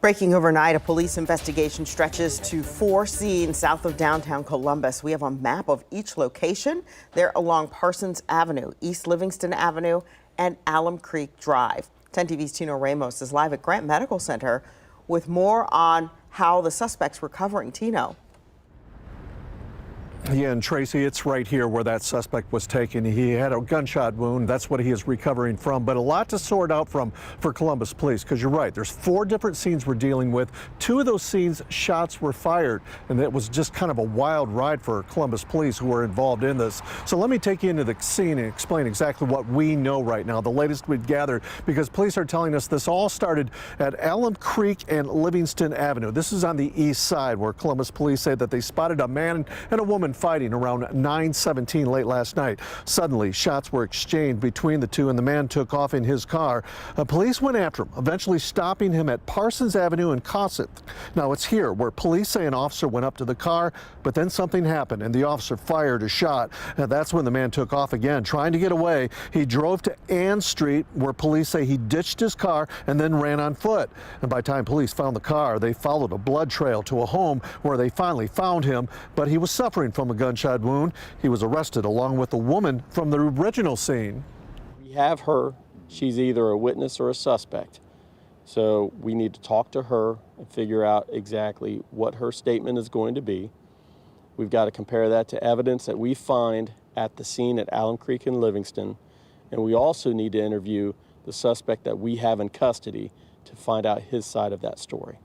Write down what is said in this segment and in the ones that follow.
Breaking overnight, a police investigation stretches to 4 scenes south of downtown Columbus. We have a map of each location. They're along Parsons Avenue, East Livingston Avenue, and Alum Creek Drive. 10 TV's Tino Ramos is live at Grant Medical Center with more on how the suspect's recovering. Tino. Yeah, and Tracy, it's right here where that suspect was taken. He had a gunshot wound. That's what he is recovering from. But a lot to sort out for Columbus Police, because you're right. There's 4 different scenes we're dealing with. 2 of those scenes, shots were fired, and it was just kind of a wild ride for Columbus Police who were involved in this. So let me take you into the scene and explain exactly what we know right now, the latest we've gathered, because police are telling us this all started at Alum Creek and Livingston Avenue. This is on the east side, where Columbus Police say that they spotted a man and a woman fighting around 9:17 late last night. Suddenly, shots were exchanged between the two, and the man took off in his car. Police went after him, eventually stopping him at Parsons Avenue in Cosset. Now, it's here where police say an officer went up to the car, but then something happened, and the officer fired a shot. And that's when the man took off again, trying to get away. He drove to Ann Street, where police say he ditched his car and then ran on foot. And by the time police found the car, they followed a blood trail to a home where they finally found him, but he was suffering from a gunshot wound. He was arrested along with the woman from the original scene. We have her. She's either a witness or a suspect. So we need to talk to her and figure out exactly what her statement is going to be. We've got to compare that to evidence that we find at the scene at Alum Creek and Livingston. And we also need to interview the suspect that we have in custody to find out his side of that story.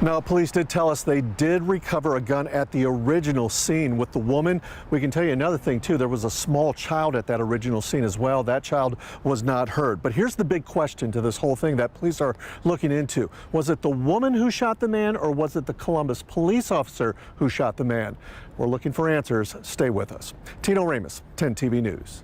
Now, police did tell us they did recover a gun at the original scene with the woman. We can tell you another thing, too. There was a small child at that original scene as well. That child was not hurt. But here's the big question to this whole thing that police are looking into. Was it the woman who shot the man, or was it the Columbus police officer who shot the man? We're looking for answers. Stay with us. Tino Ramos, 10 TV News.